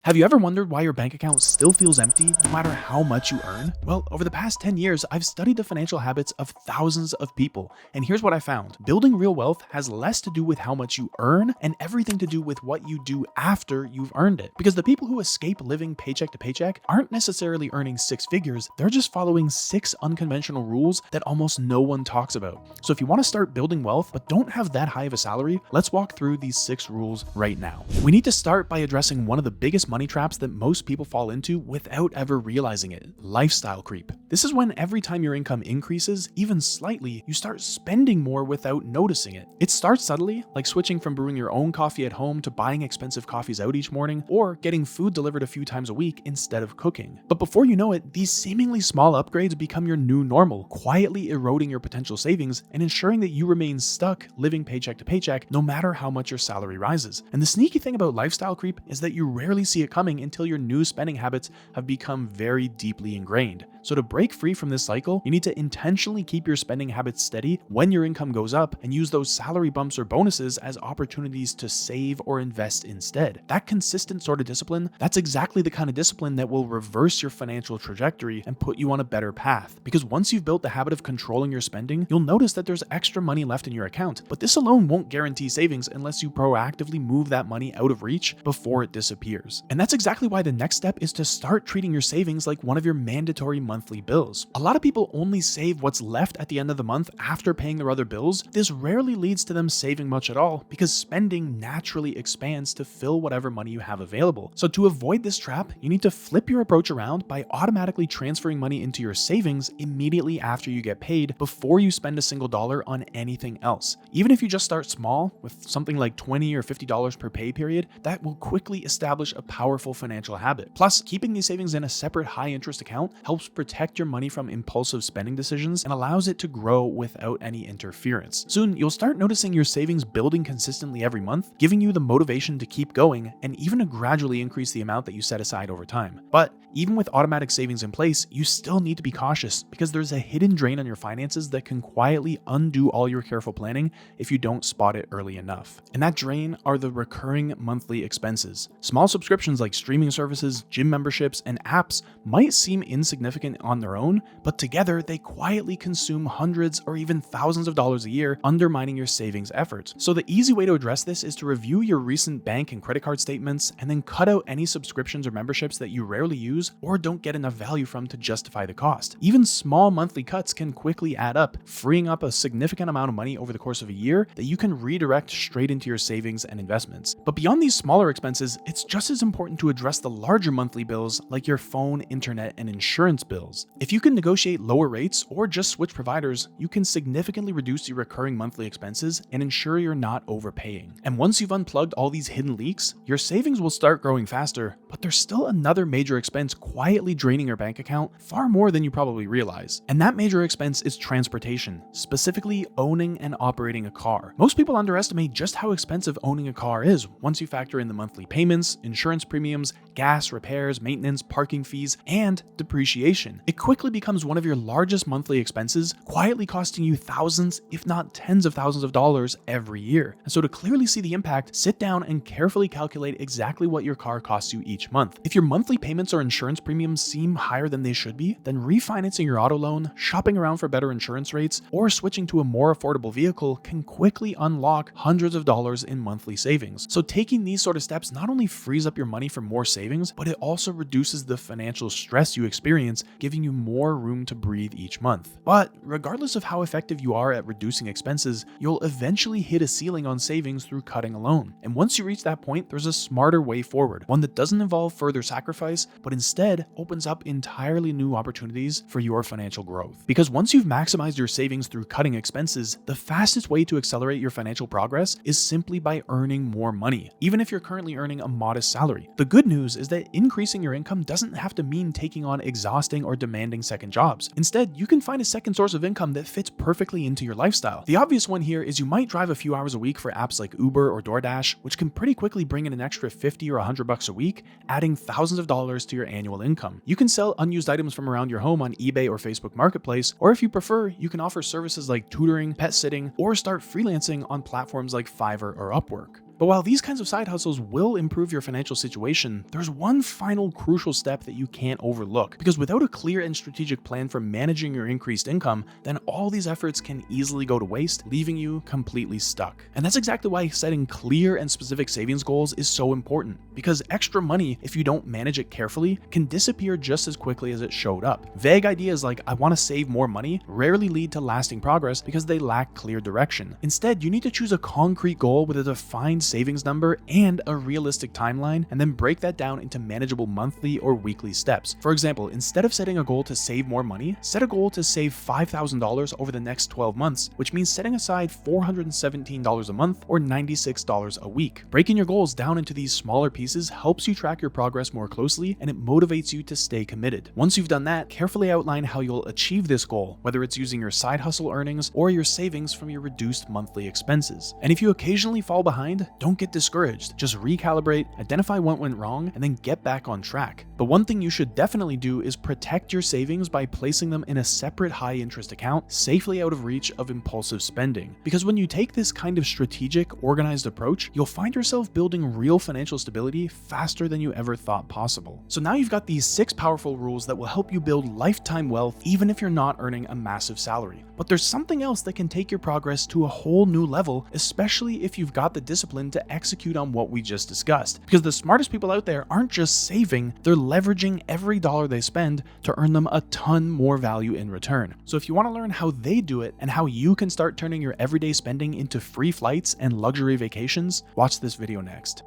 Have you ever wondered why your bank account still feels empty no matter how much you earn? Well, over the past 10 years, I've studied the financial habits of thousands of people, and here's what I found. Building real wealth has less to do with how much you earn and everything to do with what you do after you've earned it. Because the people who escape living paycheck to paycheck aren't necessarily earning six figures, they're just following six unconventional rules that almost no one talks about. So if you want to start building wealth but don't have that high of a salary, let's walk through these six rules right now. We need to start by addressing one of the biggest money traps that most people fall into without ever realizing it: lifestyle creep. This is when every time your income increases, even slightly, you start spending more without noticing it. It starts subtly, like switching from brewing your own coffee at home to buying expensive coffees out each morning, or getting food delivered a few times a week instead of cooking. But before you know it, these seemingly small upgrades become your new normal, quietly eroding your potential savings and ensuring that you remain stuck living paycheck to paycheck no matter how much your salary rises. And the sneaky thing about lifestyle creep is that you rarely see it coming until your new spending habits have become very deeply ingrained. So to break free from this cycle, you need to intentionally keep your spending habits steady when your income goes up and use those salary bumps or bonuses as opportunities to save or invest instead. That consistent sort of discipline, that's exactly the kind of discipline that will reverse your financial trajectory and put you on a better path. Because once you've built the habit of controlling your spending, you'll notice that there's extra money left in your account. But this alone won't guarantee savings unless you proactively move that money out of reach before it disappears. And that's exactly why the next step is to start treating your savings like one of your mandatory monthly bills. A lot of people only save what's left at the end of the month after paying their other bills. This rarely leads to them saving much at all because spending naturally expands to fill whatever money you have available. So to avoid this trap, you need to flip your approach around by automatically transferring money into your savings immediately after you get paid before you spend a single dollar on anything else. Even if you just start small with something like $20 or $50 per pay period, that will quickly establish a powerful financial habit. Plus, keeping these savings in a separate high interest account helps protect your money from impulsive spending decisions and allows it to grow without any interference. Soon, you'll start noticing your savings building consistently every month, giving you the motivation to keep going and even to gradually increase the amount that you set aside over time. But even with automatic savings in place, you still need to be cautious because there's a hidden drain on your finances that can quietly undo all your careful planning if you don't spot it early enough. And that drain are the recurring monthly expenses. Small subscriptions like streaming services, gym memberships, and apps might seem insignificant on their own, but together they quietly consume hundreds or even thousands of dollars a year, undermining your savings efforts. So the easy way to address this is to review your recent bank and credit card statements and then cut out any subscriptions or memberships that you rarely use or don't get enough value from to justify the cost. Even small monthly cuts can quickly add up, freeing up a significant amount of money over the course of a year that you can redirect straight into your savings and investments. But beyond these smaller expenses, it's just as important to address the larger monthly bills like your phone, internet, and insurance bills. If you can negotiate lower rates or just switch providers, you can significantly reduce your recurring monthly expenses and ensure you're not overpaying. And once you've unplugged all these hidden leaks, your savings will start growing faster, but there's still another major expense quietly draining your bank account far more than you probably realize. And that major expense is transportation, specifically owning and operating a car. Most people underestimate just how expensive owning a car is once you factor in the monthly payments, insurance premiums, gas, repairs, maintenance, parking fees, and depreciation. It quickly becomes one of your largest monthly expenses, quietly costing you thousands, if not tens of thousands of dollars every year. And so to clearly see the impact, sit down and carefully calculate exactly what your car costs you each month. If your monthly payments or insurance premiums seem higher than they should be, then refinancing your auto loan, shopping around for better insurance rates, or switching to a more affordable vehicle can quickly unlock hundreds of dollars in monthly savings. So taking these sort of steps not only frees up your money for more savings, but it also reduces the financial stress you experience, giving you more room to breathe each month. But regardless of how effective you are at reducing expenses, you'll eventually hit a ceiling on savings through cutting a loan. And once you reach that point, there's a smarter way forward, one that doesn't involve further sacrifice, but instead opens up entirely new opportunities for your financial growth. Because once you've maximized your savings through cutting expenses, the fastest way to accelerate your financial progress is simply by earning more money, even if you're currently earning a modest salary. The good news is that increasing your income doesn't have to mean taking on exhausting or demanding second jobs. Instead, you can find a second source of income that fits perfectly into your lifestyle. The obvious one here is you might drive a few hours a week for apps like Uber or DoorDash, which can pretty quickly bring in an extra $50 or $100 a week, adding thousands of dollars to your annual income. You can sell unused items from around your home on eBay or Facebook Marketplace, or if you prefer, you can offer services like tutoring, pet sitting, or start freelancing on platforms like Fiverr or Upwork. But while these kinds of side hustles will improve your financial situation, there's one final crucial step that you can't overlook. Because without a clear and strategic plan for managing your increased income, then all these efforts can easily go to waste, leaving you completely stuck. And that's exactly why setting clear and specific savings goals is so important. Because extra money, if you don't manage it carefully, can disappear just as quickly as it showed up. Vague ideas like "I want to save more money" rarely lead to lasting progress because they lack clear direction. Instead, you need to choose a concrete goal with a defined savings number and a realistic timeline, and then break that down into manageable monthly or weekly steps. For example, instead of setting a goal to save more money, set a goal to save $5,000 over the next 12 months, which means setting aside $417 a month or $96 a week. Breaking your goals down into these smaller pieces helps you track your progress more closely, and it motivates you to stay committed. Once you've done that, carefully outline how you'll achieve this goal, whether it's using your side hustle earnings or your savings from your reduced monthly expenses. And if you occasionally fall behind, don't get discouraged. Just recalibrate, identify what went wrong, and then get back on track. But one thing you should definitely do is protect your savings by placing them in a separate high-interest account, safely out of reach of impulsive spending. Because when you take this kind of strategic, organized approach, you'll find yourself building real financial stability faster than you ever thought possible. So now you've got these 6 powerful rules that will help you build lifetime wealth even if you're not earning a massive salary. But there's something else that can take your progress to a whole new level, especially if you've got the discipline to execute on what we just discussed. Because the smartest people out there aren't just saving, they're leveraging every dollar they spend to earn them a ton more value in return. So if you want to learn how they do it and how you can start turning your everyday spending into free flights and luxury vacations, watch this video next.